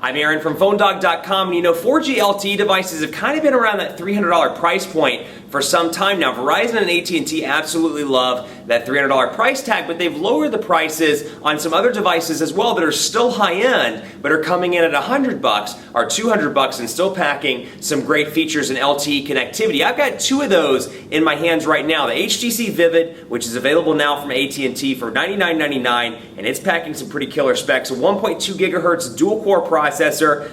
I'm Aaron from PhoneDog.com, and you know, 4G LTE devices have kind of been around that $300 price point for some time now. Verizon and AT&T absolutely love that $300 price tag, but they've lowered the prices on some other devices as well that are still high-end, but are coming in at $100 or $200 and still packing some great features and LTE connectivity. I've got two of those in my hands right now. The HTC Vivid, which is available now from AT&T for $99.99, and it's packing some pretty killer specs. A 1.2 gigahertz dual-core processor,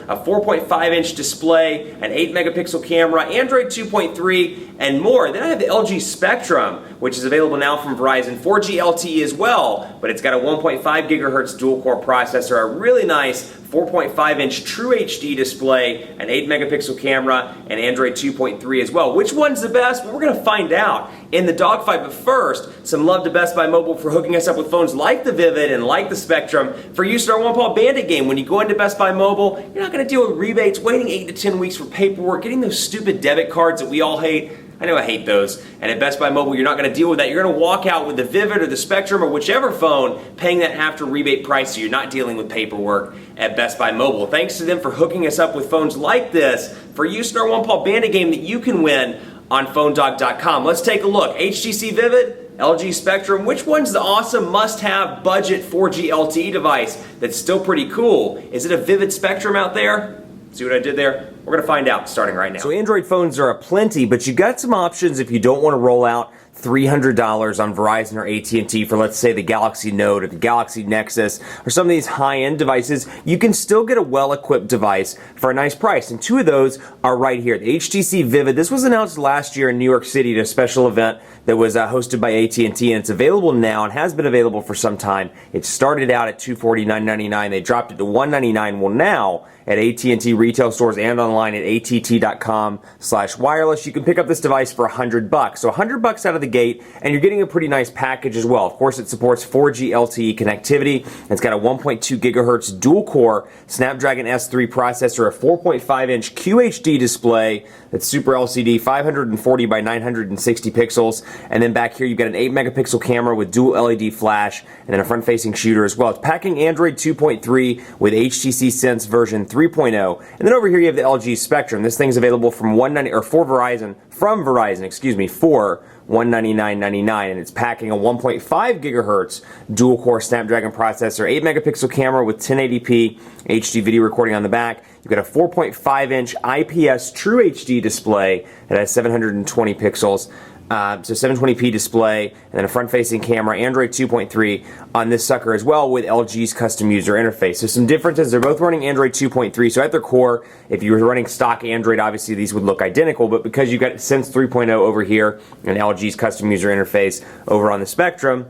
a 4.5-inch display, an 8-megapixel camera, Android 2.3, and more. Then I have the LG Spectrum, which is available now from Verizon, 4G LTE as well, but it's got a 1.5 gigahertz dual-core processor, a really nice 4.5-inch True HD display, an 8-megapixel camera, and Android 2.3 as well. Which one's the best? Well, we're going to find out in the dogfight, but first, some love to Best Buy Mobile for hooking us up with phones like the Vivid and like the Spectrum for use in our one-paw bandit game. When you go into Best Buy Mobile, you're not going to deal with rebates, waiting 8 to 10 weeks for paperwork, getting those stupid debit cards that we all hate. I know I hate those. And at Best Buy Mobile, you're not going to deal with that. You're going to walk out with the Vivid or the Spectrum or whichever phone, paying that after rebate price, so you're not dealing with paperwork at Best Buy Mobile. Thanks to them for hooking us up with phones like this for use in our one-paw bandit game that you can win on PhoneDog.com. Let's take a look. HTC Vivid, LG Spectrum, which one's the awesome must-have budget 4G LTE device that's still pretty cool? Is it a Vivid Spectrum out there? See what I did there? We're going to find out starting right now. So Android phones are aplenty, but you got some options if you don't want to roll out $300 on Verizon or AT&T for, let's say, the Galaxy Note or the Galaxy Nexus or some of these high-end devices. You can still get a well-equipped device for a nice price, and two of those are right here. The HTC Vivid, this was announced last year in New York City at a special event that was hosted by AT&T, and it's available now and has been available for some time. It started out at $249.99. They dropped it to $199. Well, now at AT&T retail stores and online at att.com/wireless, you can pick up this device for $100. So $100 out of the gate, and you're getting a pretty nice package as well. Of course, it supports 4G LTE connectivity. It's got a 1.2 gigahertz dual-core Snapdragon S3 processor, a 4.5-inch QHD display that's Super LCD, 540 by 960 pixels, and then back here you've got an 8-megapixel camera with dual LED flash, and then a front-facing shooter as well. It's packing Android 2.3 with HTC Sense version 3.0, and then over here you have the LG Spectrum. This thing's available from from Verizon, for $199.99, and it's packing a 1.5 gigahertz dual-core Snapdragon processor, 8-megapixel camera with 1080p HD video recording on the back. You've got a 4.5-inch IPS True HD display that has 720 pixels. So 720p display, and then a front-facing camera, Android 2.3 on this sucker as well with LG's custom user interface. So some differences, they're both running Android 2.3, so at their core, if you were running stock Android, obviously these would look identical, but because you've got Sense 3.0 over here and LG's custom user interface over on the Spectrum,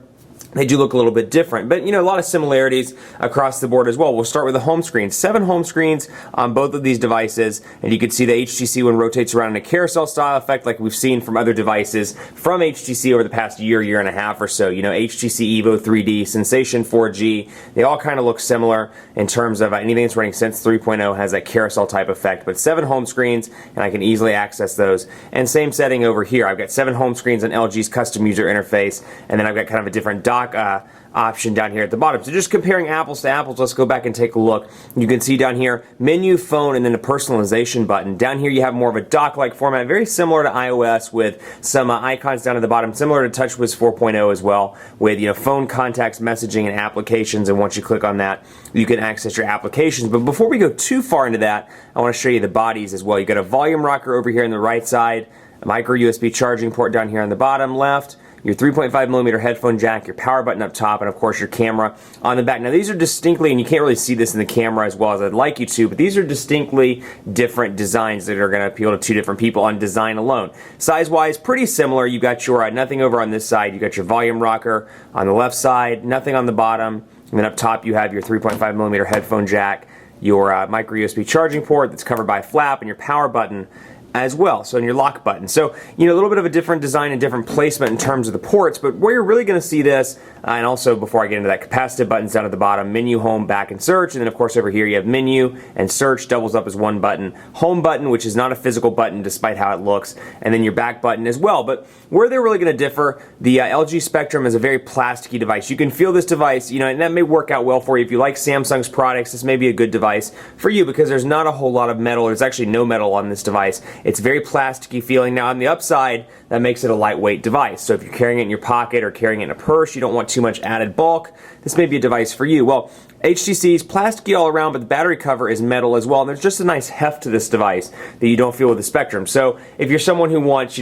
they do look a little bit different, but you know, a lot of similarities across the board as well. We'll start with the home screen. 7 home screens on both of these devices, and you can see the HTC one rotates around in a carousel style effect like we've seen from other devices from HTC over the past year and a half or so. You know, HTC Evo 3D, Sensation 4G, they all kind of look similar in terms of anything that's running Sense 3.0 has that carousel type effect, but 7 home screens, and I can easily access those. And same setting over here. I've got 7 home screens on LG's custom user interface, and then I've got kind of a different dock option down here at the bottom. So just comparing apples to apples, let's go back and take a look. You can see down here, menu, phone, and then a personalization button. Down here you have more of a dock-like format, very similar to iOS with some icons down at the bottom, similar to TouchWiz 4.0 as well, with phone contacts, messaging, and applications, and once you click on that, you can access your applications. But before we go too far into that, I want to show you the bodies as well. You've got a volume rocker over here on the right side, a micro USB charging port down here on the bottom left, your 3.5mm headphone jack, your power button up top, and of course your camera on the back. Now these are distinctly, and you can't really see this in the camera as well as I'd like you to, but these are distinctly different designs that are going to appeal to two different people on design alone. Size-wise, pretty similar. You've got your nothing over on this side. You've got your volume rocker on the left side, nothing on the bottom, and then up top you have your 3.5mm headphone jack, your micro USB charging port that's covered by a flap, and your power button as well, so in your lock button. So, a little bit of a different design and different placement in terms of the ports, but where you're really going to see this, and also before I get into that, capacitive buttons down at the bottom, menu, home, back, and search, and then of course over here you have menu and search doubles up as one button, home button, which is not a physical button despite how it looks, and then your back button as well. But where they're really going to differ, the LG Spectrum is a very plasticky device. You can feel this device, and that may work out well for you. If you like Samsung's products, this may be a good device for you because there's not a whole lot of metal. There's actually no metal on this device. It's very plasticky feeling. Now on the upside, that makes it a lightweight device. So if you're carrying it in your pocket or carrying it in a purse, you don't want too much added bulk, this may be a device for you. Well, HTC's plasticky all around, but the battery cover is metal as well. And there's just a nice heft to this device that you don't feel with the Spectrum. So if you're someone who wants,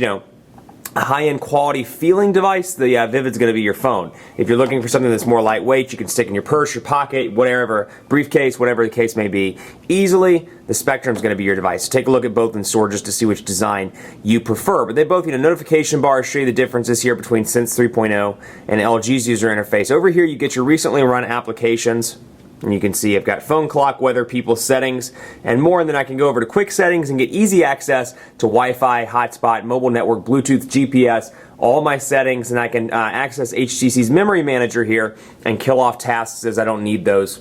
a high-end quality feeling device, the Vivid's going to be your phone. If you're looking for something that's more lightweight, you can stick in your purse, your pocket, whatever, briefcase, whatever the case may be, easily, the Spectrum's going to be your device. So take a look at both in store just to see which design you prefer. But they both, notification bars show you the differences here between Sense 3.0 and LG's user interface. Over here, you get your recently run applications. And you can see I've got phone, clock, weather, people, settings, and more. And then I can go over to quick settings and get easy access to Wi-Fi, hotspot, mobile network, Bluetooth, GPS, all my settings. And I can access HTC's memory manager here and kill off tasks as I don't need those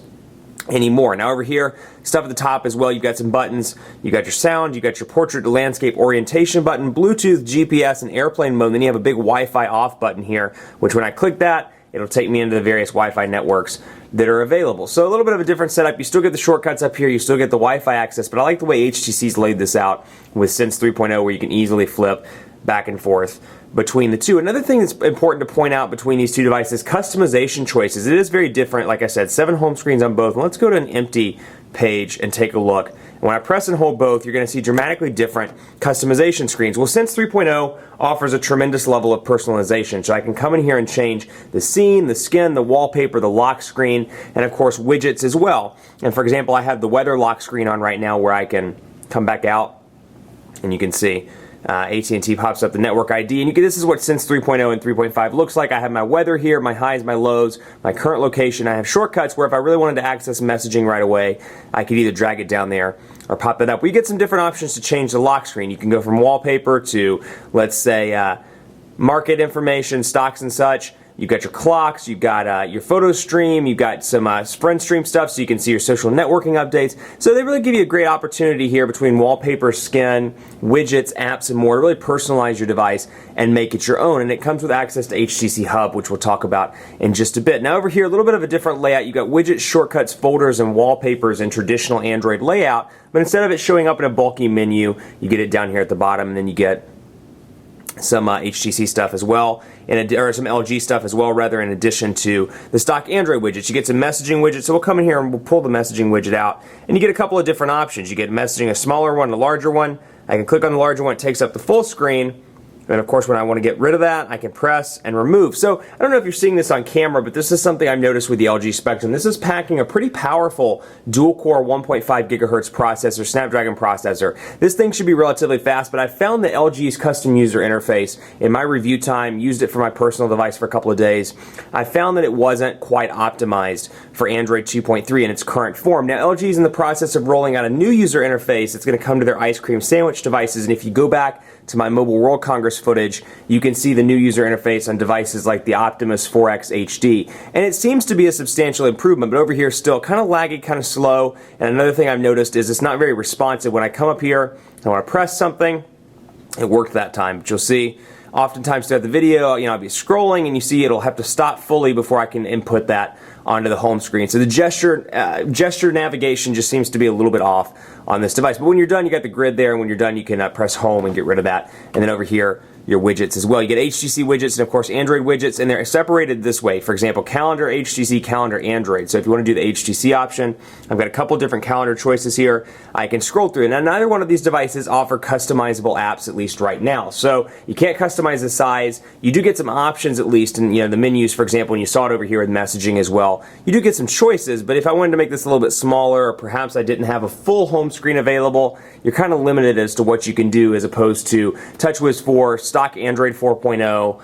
anymore. Now over here, stuff at the top as well, you've got some buttons. You got your sound, you got your portrait to landscape orientation button, Bluetooth, GPS, and airplane mode. And then you have a big Wi-Fi off button here, which when I click that, it'll take me into the various Wi-Fi networks that are available. So a little bit of a different setup. You still get the shortcuts up here, you still get the Wi-Fi access, but I like the way HTC's laid this out with Sense 3.0 where you can easily flip back and forth between the two. Another thing that's important to point out between these two devices, customization choices. It is very different. Like I said, 7 home screens on both. Let's go to an empty page and take a look. When I press and hold both, you're going to see dramatically different customization screens. Well, Sense 3.0 offers a tremendous level of personalization. So I can come in here and change the scene, the skin, the wallpaper, the lock screen, and of course widgets as well. And for example, I have the weather lock screen on right now where I can come back out and you can see AT&T pops up the network ID, and this is what Sense 3.0 and 3.5 looks like. I have my weather here, my highs, my lows, my current location. I have shortcuts where if I really wanted to access messaging right away, I could either drag it down there or pop it up. We get some different options to change the lock screen. You can go from wallpaper to, let's say, market information, stocks and such. You've got your clocks, you've got your photo stream, you've got some friend stream stuff so you can see your social networking updates. So they really give you a great opportunity here between wallpaper, skin, widgets, apps, and more to really personalize your device and make it your own. And it comes with access to HTC Hub, which we'll talk about in just a bit. Now over here, a little bit of a different layout. You've got widgets, shortcuts, folders, and wallpapers in traditional Android layout. But instead of it showing up in a bulky menu, you get it down here at the bottom, and then you get some HTC stuff as well, or some LG stuff as well, rather, in addition to the stock Android widgets. You get some messaging widgets, so we'll come in here and we'll pull the messaging widget out, and you get a couple of different options. You get messaging, a smaller one, a larger one. I can click on the larger one, it takes up the full screen. And of course, when I want to get rid of that, I can press and remove. So I don't know if you're seeing this on camera, but this is something I've noticed with the LG Spectrum. This is packing a pretty powerful dual-core 1.5 gigahertz processor, Snapdragon processor. This thing should be relatively fast, but I found that LG's custom user interface in my review time, used it for my personal device for a couple of days. I found that it wasn't quite optimized for Android 2.3 in its current form. Now, LG's in the process of rolling out a new user interface that's going to come to their ice cream sandwich devices, and if you go back to my Mobile World Congress footage, you can see the new user interface on devices like the Optimus 4X HD. And it seems to be a substantial improvement, but over here still kind of laggy, kind of slow. And another thing I've noticed is it's not very responsive. When I come up here, I want to press something, it worked that time. But you'll see, oftentimes throughout the video, I'll be scrolling and you see it'll have to stop fully before I can input that onto the home screen. So the gesture navigation just seems to be a little bit off on this device. But when you're done, you got the grid there, and when you're done, you can press home and get rid of that. And then over here, your widgets as well. You get HTC widgets and of course Android widgets, and they're separated this way. For example, calendar, HTC, calendar, Android. So if you want to do the HTC option, I've got a couple different calendar choices here. I can scroll through. Now, neither one of these devices offer customizable apps, at least right now. So you can't customize the size. You do get some options, at least, in the menus, for example, and you saw it over here with messaging as well. You do get some choices, but if I wanted to make this a little bit smaller, or perhaps I didn't have a full home screen available, you're kind of limited as to what you can do, as opposed to TouchWiz 4, stock Android 4.0,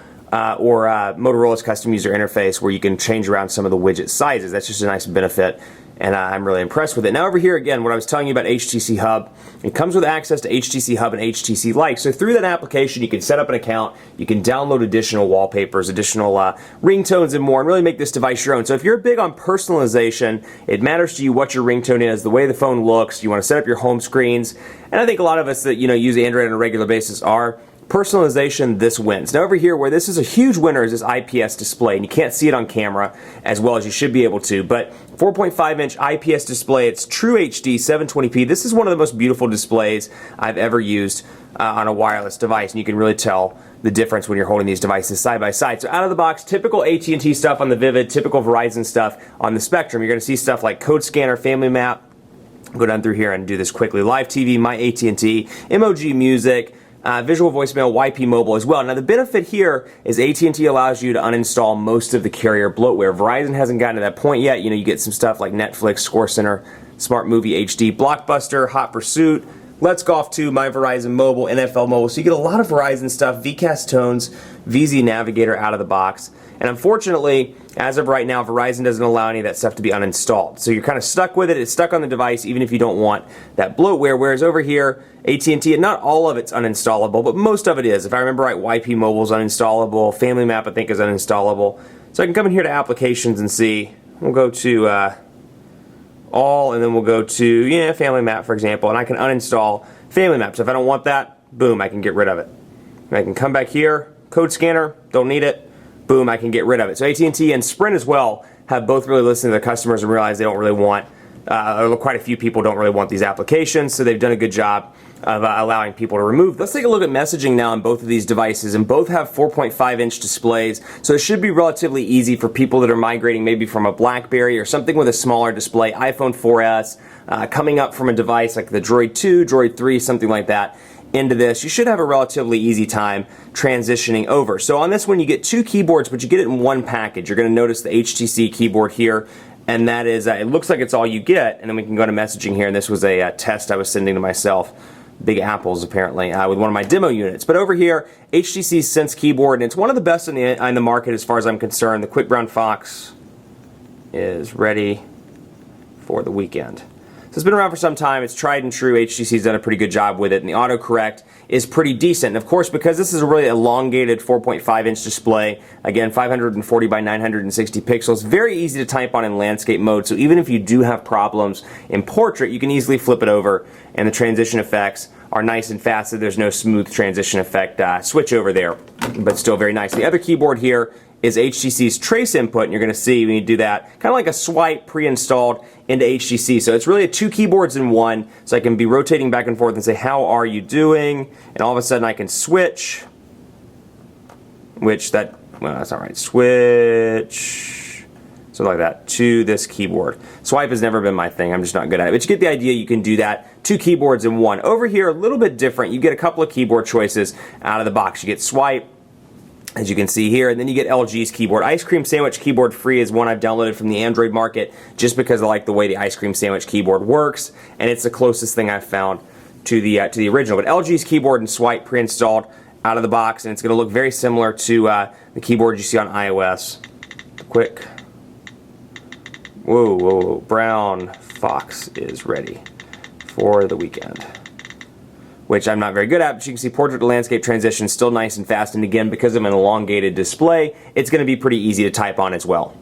or Motorola's custom user interface, where you can change around some of the widget sizes. That's just a nice benefit and I'm really impressed with it. Now over here again, what I was telling you about HTC Hub, it comes with access to HTC Hub and HTC Like. So through that application, you can set up an account, you can download additional wallpapers, additional ringtones and more, and really make this device your own. So if you're big on personalization, it matters to you what your ringtone is, the way the phone looks, you want to set up your home screens, and I think a lot of us that use Android on a regular basis are. Personalization, this wins. Now over here, where this is a huge winner, is this IPS display, and you can't see it on camera as well as you should be able to, but 4.5-inch IPS display, it's true HD 720p. This is one of the most beautiful displays I've ever used on a wireless device, and you can really tell the difference when you're holding these devices side by side. So out of the box, typical AT&T stuff on the Vivid, typical Verizon stuff on the Spectrum. You're going to see stuff like code scanner, family map. Go down through here and do this quickly. Live TV, my AT&T, emoji music, visual voicemail, YP mobile as well. Now the benefit here is AT&T allows you to uninstall most of the carrier bloatware. Verizon hasn't gotten to that point yet. You get some stuff like Netflix, Score Center, Smart Movie HD, Blockbuster, Hot Pursuit, Let's Golf 2, My Verizon Mobile, NFL Mobile. So you get a lot of Verizon stuff, VCast Tones, VZ Navigator out of the box. And unfortunately, as of right now, Verizon doesn't allow any of that stuff to be uninstalled. So you're kind of stuck with it. It's stuck on the device even if you don't want that bloatware. Whereas over here, AT&T, and not all of it's uninstallable, but most of it is. If I remember right, YP Mobile is uninstallable. Family Map, I think, is uninstallable. So I can come in here to Applications and see. We'll go to All, and then we'll go to Family Map, for example, and I can uninstall Family Map. So if I don't want that, boom, I can get rid of it. And I can come back here, Code Scanner, don't need it. Boom, I can get rid of it. So AT&T and Sprint as well have both really listened to their customers and realized they don't really want, quite a few people don't really want these applications, so they've done a good job of allowing people to remove. Let's take a look at messaging now on both of these devices, and both have 4.5-inch displays, so it should be relatively easy for people that are migrating maybe from a BlackBerry or something with a smaller display, iPhone 4S, coming up from a device like the Droid 2, Droid 3, something like that, into this. You should have a relatively easy time transitioning over. So on this one you get two keyboards, but you get it in one package. You're going to notice the HTC keyboard here, and that is, it looks like it's all you get, and then we can go to messaging here, and this was a test I was sending to myself. Big apples apparently with one of my demo units. But over here, HTC Sense keyboard, and it's one of the best in the market as far as I'm concerned. The Quick Brown Fox is ready for the weekend. So it's been around for some time. It's tried and true. HTC's done a pretty good job with it, and the autocorrect is pretty decent. And of course, because this is a really elongated 4.5-inch display, again, 540 by 960 pixels, very easy to type on in landscape mode. So even if you do have problems in portrait, you can easily flip it over, and the transition effects are nice and fast, so there's no smooth transition effect switch over there, but still very nice. The other keyboard here is HTC's trace input, and you're going to see when you do that, kind of like a swipe pre-installed into HTC. So it's really two keyboards in one, so I can be rotating back and forth and say, how are you doing? And all of a sudden I can switch, well, that's not right, switch, so like that, to this keyboard. Swipe has never been my thing, I'm just not good at it. But you get the idea, you can do that, two keyboards in one. Over here, a little bit different. You get a couple of keyboard choices out of the box. You get swipe, as you can see here, and then you get LG's keyboard. Ice Cream Sandwich Keyboard Free is one I've downloaded from the Android market just because I like the way the Ice Cream Sandwich keyboard works, and it's the closest thing I've found to the original. But LG's keyboard and swipe pre-installed out of the box, and it's going to look very similar to the keyboard you see on iOS. Quick. Whoa, Brown Fox is ready for the weekend, which I'm not very good at, but you can see portrait to landscape transition still nice and fast, and again, because of an elongated display, it's going to be pretty easy to type on as well.